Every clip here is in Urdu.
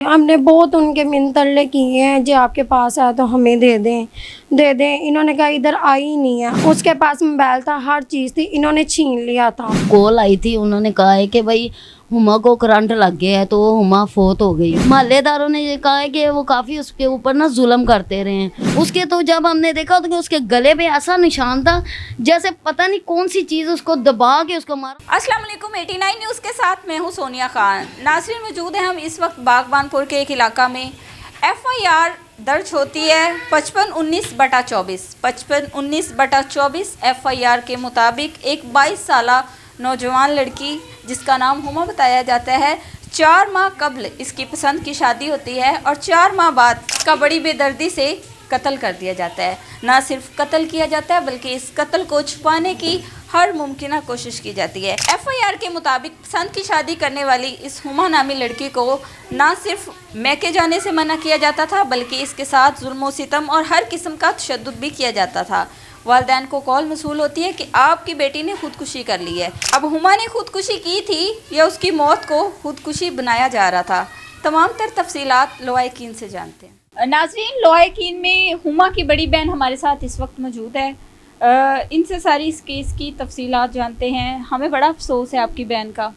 ہم نے بہت ان کے منترلے کیے ہیں جی آپ کے پاس آیا تو ہمیں دے دیں دے دیں. انہوں نے کہا ادھر آئی ہی نہیں ہے. اس کے پاس موبائل تھا, ہر چیز تھی, انہوں نے چھین لیا تھا. کال آئی تھی, انہوں نے کہا ہے کہ بھائی ہما کو کرنٹ لگ گیا ہے تو ہما فوت ہو گئی. محلے داروں نے یہ کہا ہے کہ وہ کافی اس کے اوپر نا ظلم کرتے رہے ہیں. اس کے تو جب ہم نے دیکھا تو کہ اس کے گلے پہ ایسا نشان تھا جیسے پتہ نہیں کون سی چیز اس کو دبا کے اس کو مارا. السلام علیکم. 89 نیوز کے ساتھ میں ہوں سونیا خان. ناظرین موجود ہیں ہم اس وقت باغبان پور کے ایک علاقہ میں. FIR درج ہوتی ہے 5519/24 5519/24 FIR کے مطابق ایک 22 سالہ نوجوان لڑکی جس کا نام ہما بتایا جاتا ہے, 4 ماہ قبل اس کی پسند کی شادی ہوتی ہے اور 4 ماہ بعد اس کا بڑی بے دردی سے قتل کر دیا جاتا ہے. نہ صرف قتل کیا جاتا ہے بلکہ اس قتل کو چھپانے کی ہر ممکنہ کوشش کی جاتی ہے. FIR کے مطابق پسند کی شادی کرنے والی اس ہما نامی لڑکی کو نہ صرف میکے جانے سے منع کیا جاتا تھا بلکہ اس کے ساتھ ظلم و ستم اور ہر قسم کا تشدد بھی کیا جاتا تھا. والدین کو کال موصول ہوتی ہے کہ آپ کی بیٹی نے خودکشی کر لی ہے. اب ہما نے خودکشی کی تھی یا اس کی موت کو خودکشی بنایا جا رہا تھا, تمام تر تفصیلات لوائقین سے جانتے ہیں. ناظرین, لوائقین میں ہما کی بڑی بہن ہمارے ساتھ اس وقت موجود ہے. ان سے ساری اس کیس کی تفصیلات جانتے ہیں. ہمیں بڑا افسوس ہے آپ کی بہن کا,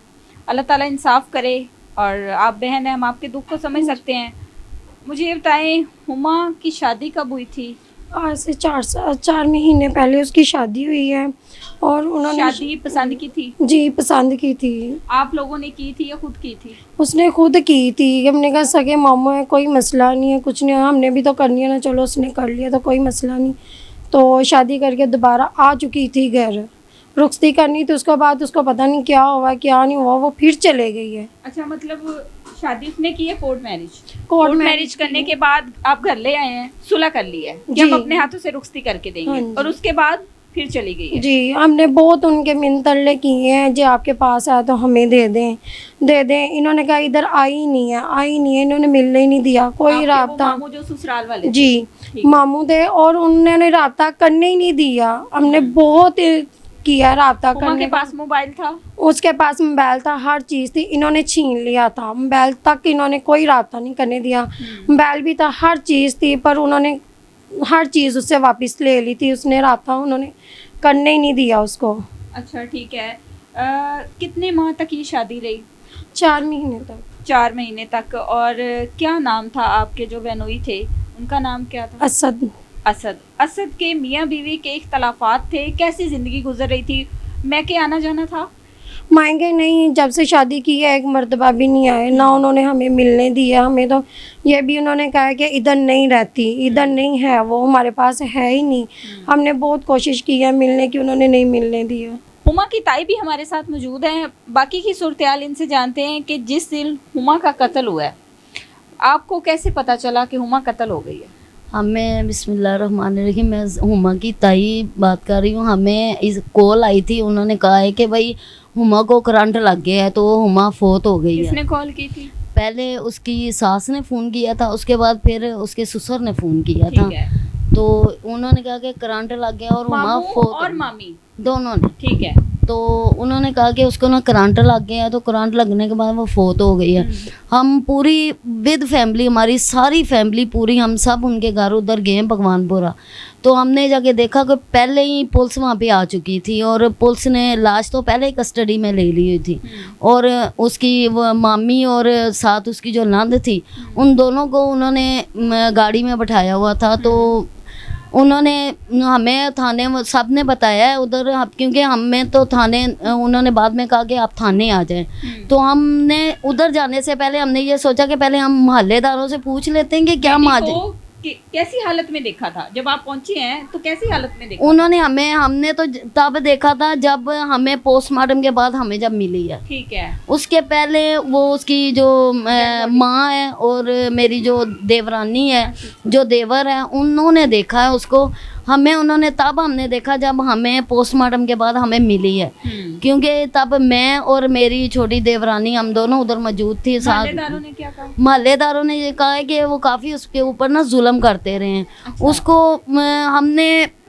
اللہ تعالیٰ انصاف کرے. اور آپ بہن ہیں, ہم آپ کے دکھ کو سمجھ سکتے ہیں. مجھے یہ بتائیں ہما کی شادی کب ہوئی تھی؟ آج سے 4 مہینے پہلے اس کی شادی ہوئی ہے. اور انہوں نے شادی پسند کی تھی؟ جی پسند کی تھی. آپ لوگوں نے کی تھی یا خود کی تھی؟ اس نے خود کی تھی. ہم نے کہا سگے ماموں ہے, کوئی مسئلہ نہیں ہے, کچھ نہیں, ہم نے بھی تو کرنی ہے نا, چلو اس نے کر لیا تو کوئی مسئلہ نہیں. تو شادی کر کے دوبارہ آ چکی تھی گھر, رخصتی کرنی تھی. اس کے بعد اس کو پتہ نہیں کیا ہوا کیا نہیں ہوا, وہ پھر چلے گئی ہے. اچھا, مطلب شادی اس نے کی ہے کورٹ میرج کرنے کے بعد آپ گھر لے آئے ہیں, صلح کر لی ہے کہ ہم اپنے ہاتھوں سے رخصتی کر کے دیں گے, اور اس کے بعد پھر چلی گئی ہے. جی ہم نے بہت ان کے منترلے کیے ہیں جی آپ کے پاس آیا تو ہمیں دے دیں دے دیں. انہوں نے کہا ادھر آئی ہی نہیں ہے آئی نہیں ہے. انہوں نے ملنے ہی نہیں دیا, کوئی رابطہ. ماموں جو سسرال والے جی ماموں تھے, اور انہوں نے رابطہ کرنے ہی نہیں دیا. ہم نے بہت کیا رابطہ کرنے. کے پاس موبائل تھا؟ اس کے پاس موبائل تھا, ہر چیز تھی, انہوں نے چھین لیا تھا. موبائل تک انہوں نے کوئی رابطہ نہیں کرنے دیا. موبائل بھی تھا, ہر چیز تھی, پر انہوں نے ہر چیز اس سے واپس لے لی تھی. اس نے رابطہ انہوں نے کرنے ہی نہیں دیا اس کو. اچھا ٹھیک ہے. کتنے ماہ تک یہ شادی رہی؟ 4 مہینے تک. 4 مہینے تک. اور کیا نام تھا آپ کے جو بہنوئی تھے, ان کا نام کیا تھا؟ اسد کے میاں بیوی کے اختلافات تھے, کیسی زندگی گزر رہی تھی؟ میکے آنا جانا تھا؟ مائیں نہیں, جب سے شادی کی ہے ایک مرتبہ بھی نہیں آئے, نہ انہوں نے ہمیں ملنے دیا. ہمیں تو یہ بھی انہوں نے کہا کہ ادھر نہیں رہتی, ادھر نہیں ہے, وہ ہمارے پاس ہے ہی نہیں. ہم نے بہت کوشش کی ہے ملنے کی, انہوں نے نہیں ملنے دیا. ہما کی تائی بھی ہمارے ساتھ موجود ہیں. باقی کی صورتحال ان سے جانتے ہیں کہ جس دن ہما کا قتل ہوا ہے, آپ کو کیسے پتہ چلا کہ ہما قتل ہو گئی ہے؟ ہمیں بسم اللہ الرحمن الرحیم, میں ہما کی تائی بات کر رہی ہوں. ہمیں اس کال آئی تھی, انہوں نے کہا ہے کہ بھائی ہما کو کرنٹ لگ گیا ہے تو ہما فوت ہو گئی ہے. کس نے کال کی تھی؟ پہلے اس کی ساس نے فون کیا تھا, اس کے بعد پھر اس کے سسر نے فون کیا تھا. تو انہوں نے کہا کہ کرنٹ لگ گیا اور ہما فوت, اور مامی دونوں نے. ٹھیک ہے. تو انہوں نے کہا کہ اس کو نا کرنٹ لگ گیا ہے, تو کرنٹ لگنے کے بعد وہ فوت ہو گئی ہے. ہم پوری ود فیملی, ہماری ساری فیملی پوری, ہم سب ان کے گھر ادھر گئے ہیں بھگوان پورہ. تو ہم نے جا کے دیکھا کہ پہلے ہی پولیس وہاں پہ آ چکی تھی, اور پولیس نے لاش تو پہلے ہی کسٹڈی میں لے لی ہوئی تھی. اور اس کی وہ مامی اور ساتھ اس کی جو نند تھی, ان دونوں کو انہوں نے گاڑی میں بٹھایا ہوا تھا. تو انہوں نے ہمیں تھانے سب نے بتایا ہے ادھر, کیونکہ ہمیں تو تھانے, انہوں نے بعد میں کہا کہ آپ تھانے آ جائیں. تو ہم نے ادھر جانے سے پہلے ہم نے یہ سوچا کہ پہلے ہم محلے داروں سے پوچھ لیتے ہیں کہ کیا ہم آ جائیں. کیسی حالت میں دیکھا تھا جب آپ پہنچے ہیں, تو کیسی حالت میں دیکھا؟ انہوں نے ہم نے تو تب دیکھا تھا جب ہمیں پوسٹ مارٹم کے بعد ہمیں جب ملی ہے. ٹھیک ہے. اس کے پہلے وہ اس کی جو ماں ہے اور میری جو دیورانی ہے, جو دیور ہے, انہوں نے دیکھا ہے اس کو. انہوں نے تب ہم نے دیکھا جب ہمیں پوسٹ مارٹم کے بعد ہمیں ملی ہے, کیونکہ تب میں اور میری چھوٹی دیورانی ہم دونوں ادھر موجود تھی. ساتھ محلے داروں نے یہ کہا ہے کہ وہ کافی اس کے اوپر نا ظلم کرتے رہے ہیں. اس کو ہم نے